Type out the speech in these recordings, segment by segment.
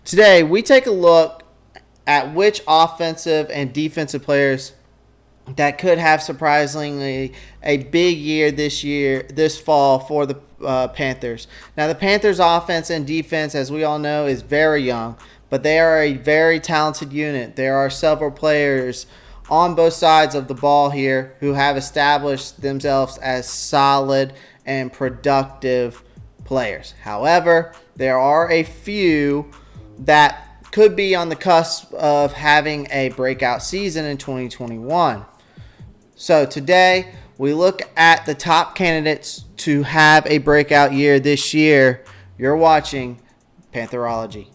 Today, we take a look at which offensive and defensive players that could have surprisingly a big year this fall for the Panthers. Now, the Panthers' offense and defense, as we all know, is very young, but they are a very talented unit. There are several players on both sides of the ball here who have established themselves as solid and productive players. However, there are a few that could be on the cusp of having a breakout season in 2021. So today, we look at the top candidates to have a breakout year this year. You're watching Pantherology.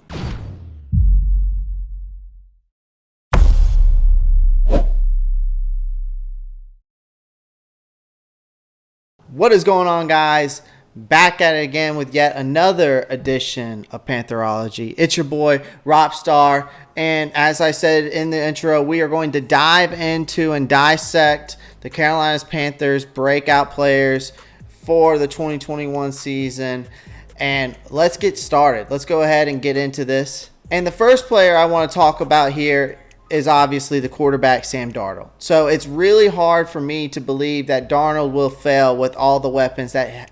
What is going on, guys? Back at it again with yet another edition of Pantherology. It's your boy, Ropp, and as I said in the intro, we are going to dive into and dissect the Carolina Panthers breakout players for the 2021 season. And let's get started. Let's go ahead and get into this. And the first player I want to talk about here is obviously the quarterback, Sam Darnold. So it's really hard for me to believe that Darnold will fail with all the weapons that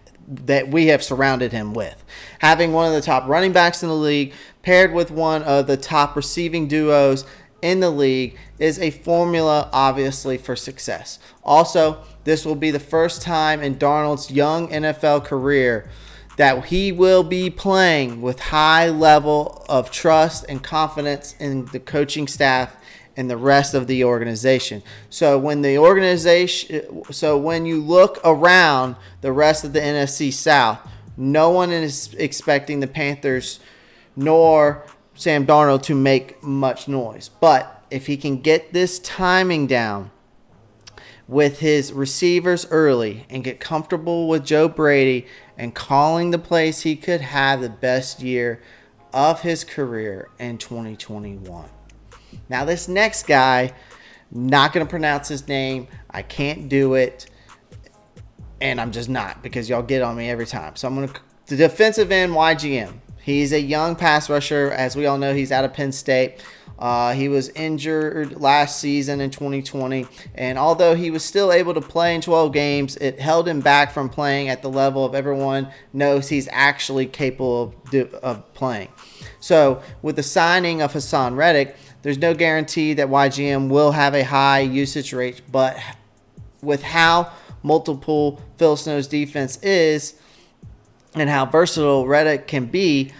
we have surrounded him with. Having one of the top running backs in the league paired with one of the top receiving duos in the league is a formula, obviously, for success. Also, this will be the first time in Darnold's young NFL career that he will be playing with high level of trust and confidence in the coaching staff and the rest of the organization. So when you look around the rest of the NFC South, no one is expecting the Panthers nor Sam Darnold to make much noise. But if he can get this timing down with his receivers early and get comfortable with Joe Brady and calling the plays, he could have the best year of his career in 2021. Now, this next guy, not going to pronounce his name. I can't do it, and I'm just not, because y'all get on me every time. So I'm going to the defensive end, YGM. He's a young pass rusher. As we all know, he's out of Penn State. He was injured last season in 2020, and although he was still able to play in 12 games, it held him back from playing at the level of everyone knows he's actually capable of playing. So with the signing of Hassan Reddick, there's no guarantee that YGM will have a high usage rate, but with how multiple Phil Snow's defense is and how versatile Reddick can be,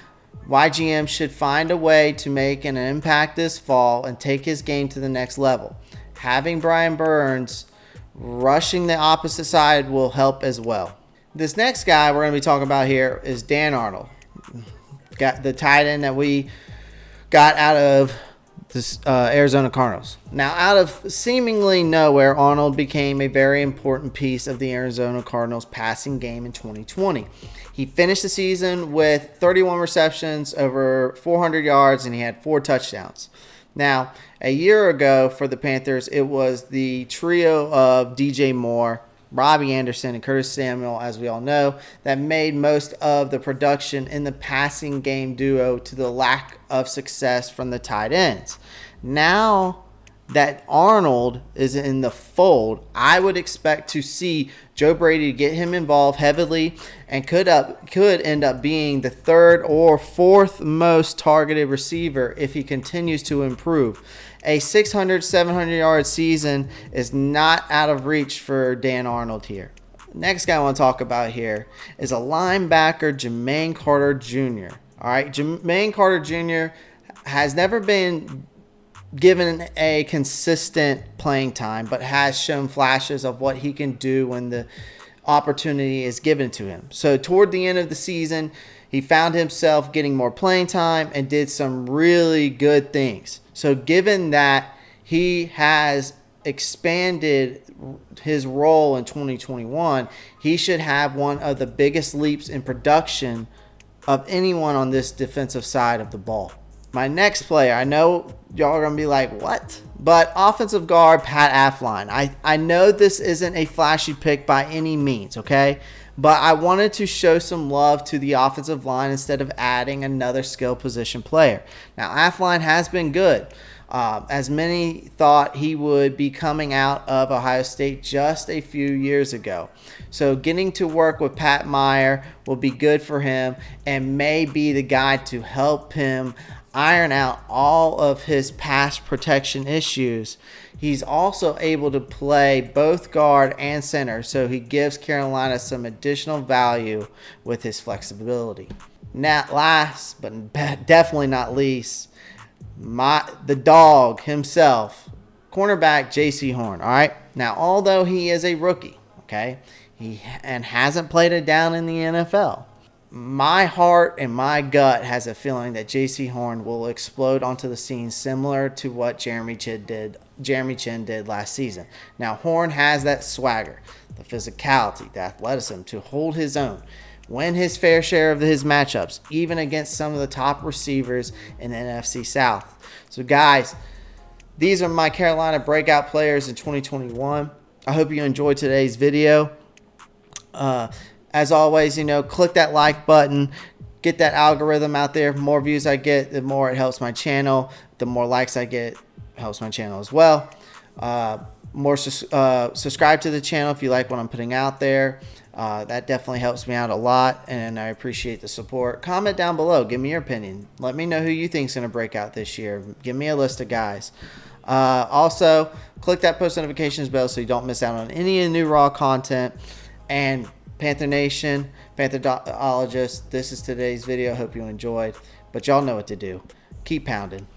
YGM should find a way to make an impact this fall and take his game to the next level. Having Brian Burns rushing the opposite side will help as well. This next guy we're going to be talking about here is Dan Arnold. Got the tight end that we got out of the Arizona Cardinals. Now, out of seemingly nowhere, Arnold became a very important piece of the Arizona Cardinals passing game in 2020. He finished the season with 31 receptions, over 400 yards, and he had 4 touchdowns. Now, a year ago for the Panthers, it was the trio of DJ Moore, Robbie Anderson, and Curtis Samuel, as we all know, that made most of the production in the passing game duo to the lack of success from the tight ends. Now that Arnold is in the fold, I would expect to see Joe Brady get him involved heavily and could end up being the 3rd or 4th most targeted receiver if he continues to improve. A 600, 700-yard season is not out of reach for Dan Arnold here. Next guy I want to talk about here is a linebacker, Jermaine Carter Jr. All right, Jermaine Carter Jr. has never been given a consistent playing time, but has shown flashes of what he can do when the opportunity is given to him. So toward the end of the season, he found himself getting more playing time and did some really good things. So given that he has expanded his role in 2021, he should have one of the biggest leaps in production of anyone on this defensive side of the ball. My next player, I know y'all are going to be like, what? But offensive guard, Pat Affline. I know this isn't a flashy pick by any means, okay? But I wanted to show some love to the offensive line instead of adding another skill position player. Now, Athline has been good. As many thought he would be coming out of Ohio State just a few years ago. So getting to work with Pat Meyer will be good for him and may be the guy to help him iron out all of his pass protection issues. He's also able to play both guard and center, so he gives Carolina some additional value with his flexibility. Now, last but definitely not least, the dog himself, cornerback J.C. Horn. All right. Now, although he is a rookie, okay, and hasn't played it down in the NFL, my heart and my gut has a feeling that J.C. Horn will explode onto the scene similar to what Jeremy Chin did last season. Now, Horn has that swagger, the physicality, the athleticism to hold his own, win his fair share of his matchups, even against some of the top receivers in the NFC South. So, guys, these are my Carolina breakout players in 2021. I hope you enjoyed today's video. As always, click that like button. Get that algorithm out there. The more views I get, the more it helps my channel. The more likes I get, helps my channel as well. Subscribe to the channel if you like what I'm putting out there. That definitely helps me out a lot, and I appreciate the support. Comment down below. Give me your opinion. Let me know who you think is going to break out this year. Give me a list of guys. Also, click that post notifications bell so you don't miss out on any of the new Raw content. And Panther Nation, Pantherologists, this is today's video. Hope you enjoyed. But y'all know what to do. Keep pounding.